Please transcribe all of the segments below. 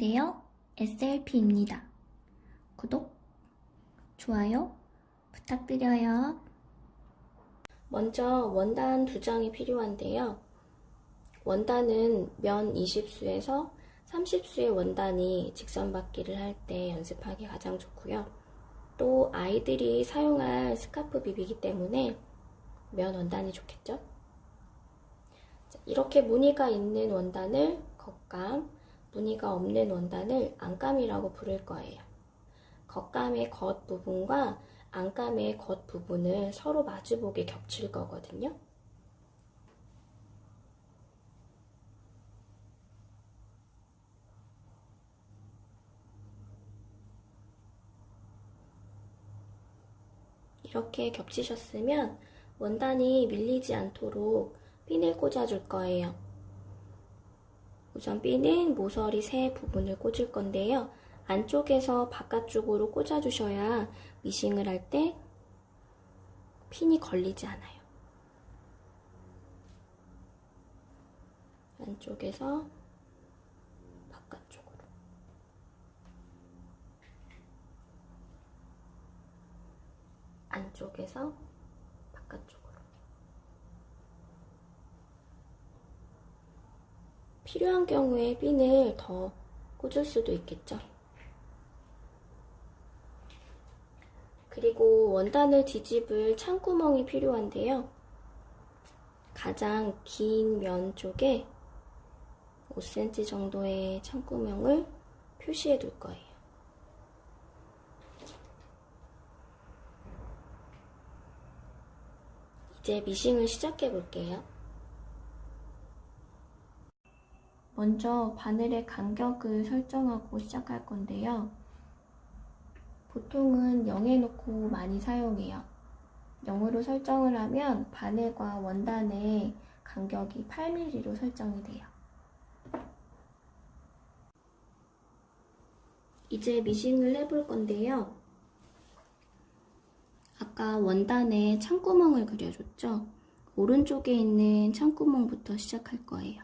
안녕하세요. SLP입니다. 구독, 좋아요 부탁드려요. 먼저 원단 2장이 필요한데요. 원단은 면 20수에서 30수의 원단이 직선받기를 할 때 연습하기 가장 좋고요. 또 아이들이 사용할 스카프 비비기 때문에 면 원단이 좋겠죠? 이렇게 무늬가 있는 원단을 겉감, 무늬가 없는 원단을 안감이라고 부를 거예요. 겉감의 겉 부분과 안감의 겉 부분을 서로 마주보게 겹칠 거거든요. 이렇게 겹치셨으면 원단이 밀리지 않도록 핀을 꽂아줄 거예요. 우선 핀은 모서리 세 부분을 꽂을 건데요. 안쪽에서 바깥쪽으로 꽂아주셔야 미싱을 할 때 핀이 걸리지 않아요. 안쪽에서 바깥쪽으로. 안쪽에서 바깥쪽으로. 필요한 경우에 핀을 더 꽂을 수도 있겠죠. 그리고 원단을 뒤집을 창구멍이 필요한데요. 가장 긴 면 쪽에 5cm 정도의 창구멍을 표시해 둘 거예요. 이제 미싱을 시작해 볼게요. 먼저 바늘의 간격을 설정하고 시작할 건데요. 보통은 0에 놓고 많이 사용해요. 0으로 설정을 하면 바늘과 원단의 간격이 8mm로 설정이 돼요. 이제 미싱을 해볼 건데요. 아까 원단에 창구멍을 그려줬죠? 오른쪽에 있는 창구멍부터 시작할 거예요.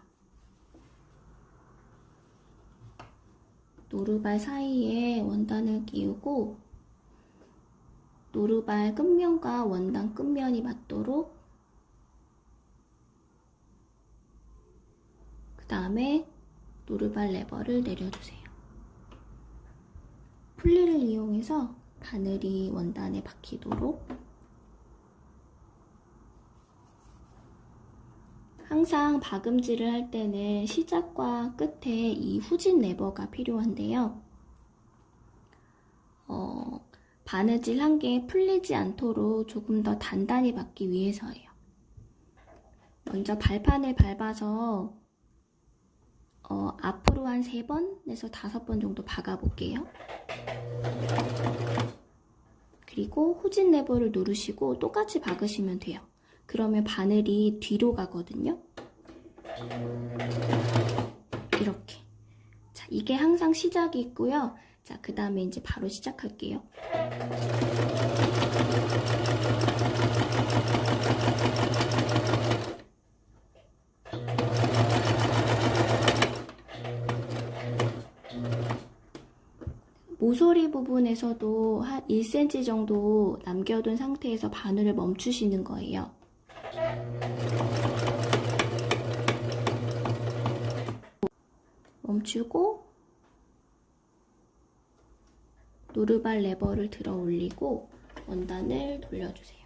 노루발 사이에 원단을 끼우고 노루발 끝면과 원단 끝면이 맞도록 그 다음에 노루발 레버를 내려주세요. 풀리를 이용해서 바늘이 원단에 박히도록 항상 박음질을 할 때는 시작과 끝에 이 후진 레버가 필요한데요. 바느질 한 개 풀리지 않도록 조금 더 단단히 박기 위해서예요. 먼저 발판을 밟아서 앞으로 한 3번에서 5번 정도 박아볼게요. 그리고 후진 레버를 누르시고 똑같이 박으시면 돼요. 그러면 바늘이 뒤로 가거든요. 이렇게. 자, 이게 항상 시작이 있고요. 자, 그 다음에 이제 바로 시작할게요. 모서리 부분에서도 한 1cm 정도 남겨둔 상태에서 바늘을 멈추시는 거예요. 멈추고 노루발 레버를 들어 올리고 원단을 돌려주세요.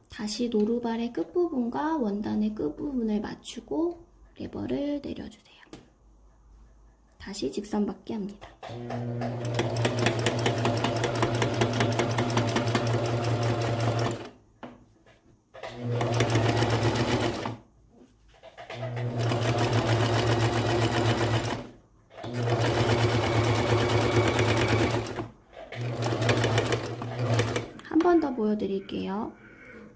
다시 노루발의 끝부분과 원단의 끝부분을 맞추고 레버를 내려주세요. 다시 직선받기 합니다. 한 번 더 보여드릴게요.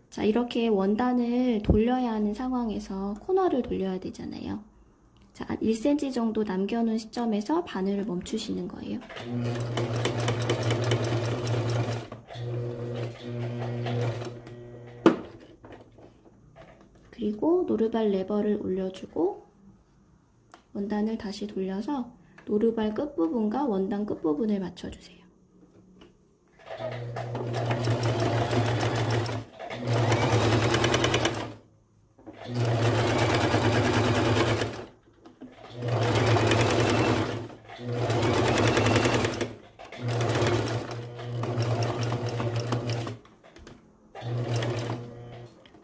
자, 이렇게 원단을 돌려야 하는 상황에서 코너를 돌려야 되잖아요. 자, 1cm 정도 남겨놓은 시점에서 바늘을 멈추시는 거예요. 그리고 노루발 레버를 올려주고 원단을 다시 돌려서 노루발 끝부분과 원단 끝부분을 맞춰주세요.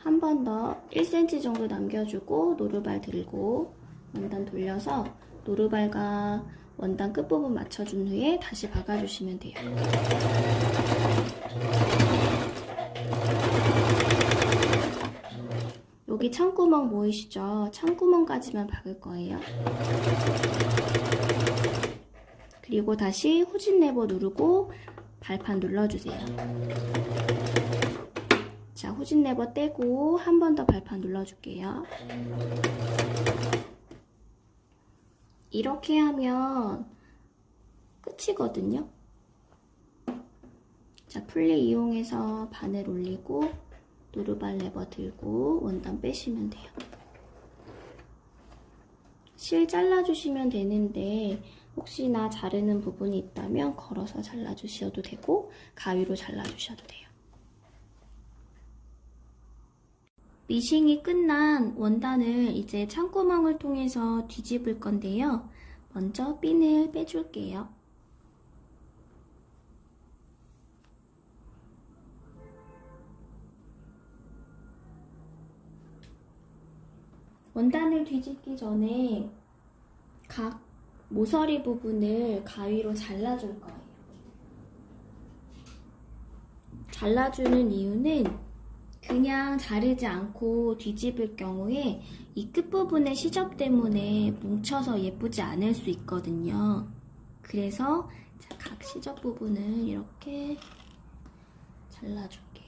한 번 더 1cm 정도 남겨주고 노루발 들고 원단 돌려서 노루발과 원단 끝부분 맞춰준 후에 다시 박아주시면 돼요. 여기 창구멍 보이시죠? 창구멍까지만 박을 거예요. 그리고 다시 후진 레버 누르고 발판 눌러주세요. 자, 후진 레버 떼고 한 번 더 발판 눌러줄게요. 이렇게 하면 끝이거든요. 자, 풀리 이용해서 바늘 올리고 노루발 레버 들고 원단 빼시면 돼요. 실 잘라주시면 되는데 혹시나 자르는 부분이 있다면 걸어서 잘라주셔도 되고 가위로 잘라주셔도 돼요. 미싱이 끝난 원단을 이제 창구멍을 통해서 뒤집을 건데요. 먼저 핀을 빼줄게요. 원단을 뒤집기 전에 각 모서리 부분을 가위로 잘라줄 거예요. 잘라주는 이유는 그냥 자르지 않고 뒤집을 경우에 이 끝부분의 시접 때문에 뭉쳐서 예쁘지 않을 수 있거든요. 그래서 각 시접 부분을 이렇게 잘라줄게요.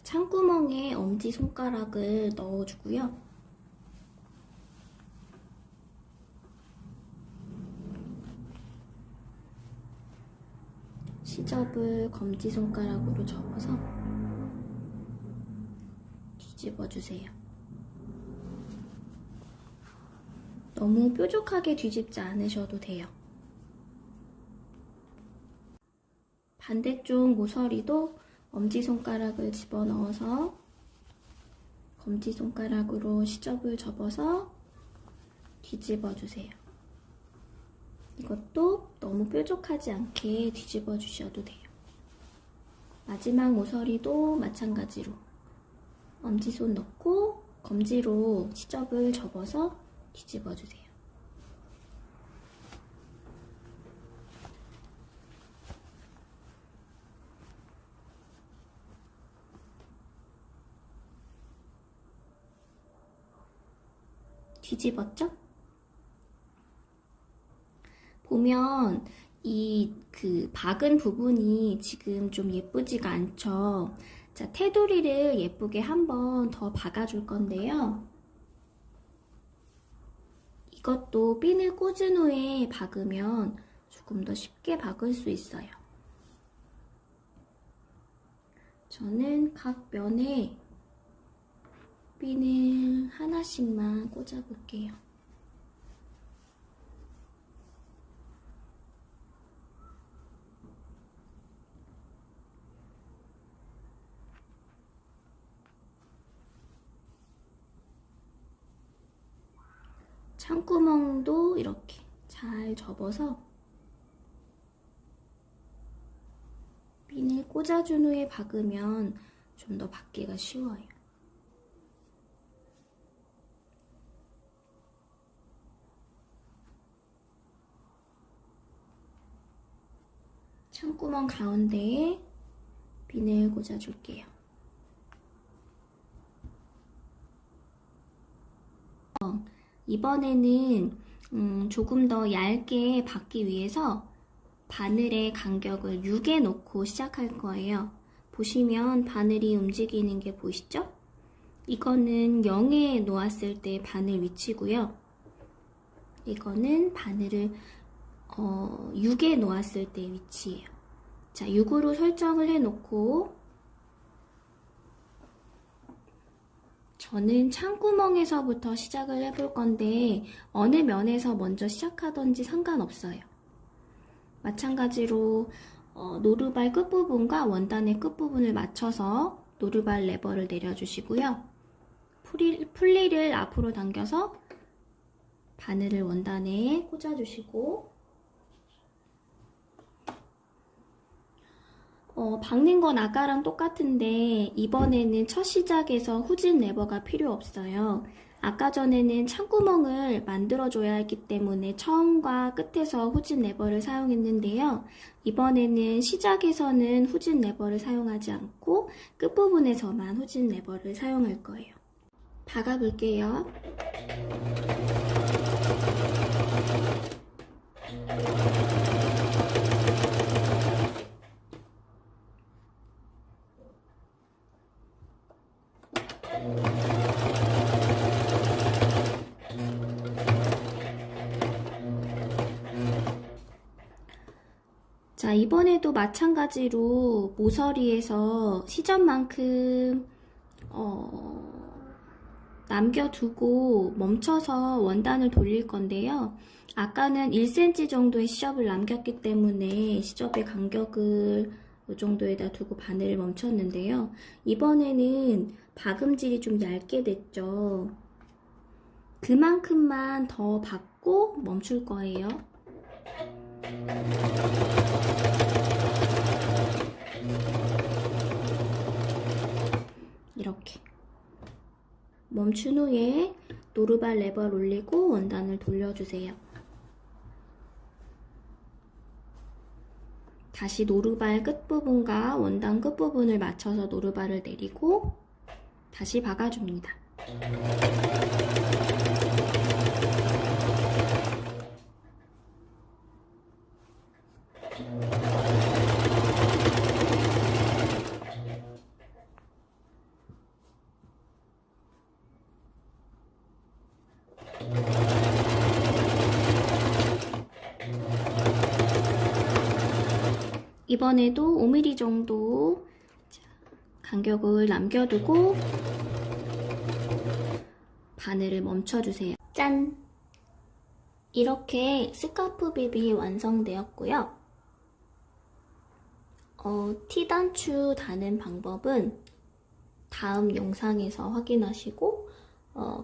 창구멍에 엄지손가락을 넣어주고요. 시접을 검지손가락으로 접어서 뒤집어주세요. 너무 뾰족하게 뒤집지 않으셔도 돼요. 반대쪽 모서리도 엄지손가락을 집어넣어서 검지손가락으로 시접을 접어서 뒤집어주세요. 이것도 너무 뾰족하지 않게 뒤집어 주셔도 돼요. 마지막 모서리도 마찬가지로 엄지손 넣고 검지로 시접을 접어서 뒤집어 주세요. 뒤집었죠? 보면 그 박은 부분이 지금 좀 예쁘지가 않죠? 자, 테두리를 예쁘게 한 번 더 박아줄 건데요. 이것도 핀을 꽂은 후에 박으면 조금 더 쉽게 박을 수 있어요. 저는 각 면에 핀을 하나씩만 꽂아볼게요. 창구멍도 이렇게 잘 접어서 핀을 꽂아준 후에 박으면 좀 더 박기가 쉬워요. 창구멍 가운데에 핀을 꽂아줄게요. 이번에는 조금 더 얇게 박기 위해서 바늘의 간격을 6에 놓고 시작할 거예요. 보시면 바늘이 움직이는 게 보이시죠? 이거는 0에 놓았을 때 바늘 위치고요. 이거는 바늘을 6에 놓았을 때 위치예요. 자, 6으로 설정을 해놓고 저는 창구멍에서부터 시작을 해볼 건데 어느 면에서 먼저 시작하던지 상관없어요. 마찬가지로 노루발 끝부분과 원단의 끝부분을 맞춰서 노루발 레버를 내려주시고요. 풀리를 앞으로 당겨서 바늘을 원단에 꽂아주시고 박는 건 아까랑 똑같은데 이번에는 첫 시작에서 후진 레버가 필요 없어요. 아까 전에는 창구멍을 만들어줘야 했기 때문에 처음과 끝에서 후진 레버를 사용했는데요. 이번에는 시작에서는 후진 레버를 사용하지 않고 끝부분에서만 후진 레버를 사용할 거예요. 박아볼게요. 자, 이번에도 마찬가지로 모서리에서 시접만큼 남겨두고 멈춰서 원단을 돌릴 건데요. 아까는 1cm 정도의 시접을 남겼기 때문에 시접의 간격을 이 정도에다 두고 바늘을 멈췄는데요. 이번에는 박음질이 좀 얇게 됐죠. 그만큼만 더 박고 멈출 거예요. 이렇게 멈춘 후에 노루발 레버를 올리고 원단을 돌려주세요. 다시 노루발 끝부분과 원단 끝부분을 맞춰서 노루발을 내리고 다시 박아줍니다. 이번에도 5mm 정도 간격을 남겨두고 바늘을 멈춰주세요. 짠! 이렇게 스카프 빕이 완성되었고요. 티단추 다는 방법은 다음 영상에서 확인하시고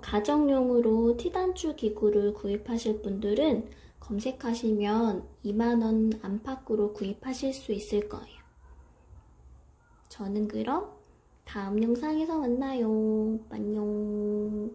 가정용으로 티단추 기구를 구입하실 분들은 검색하시면 2만원 안팎으로 구입하실 수 있을 거예요. 저는 그럼 다음 영상에서 만나요. 안녕.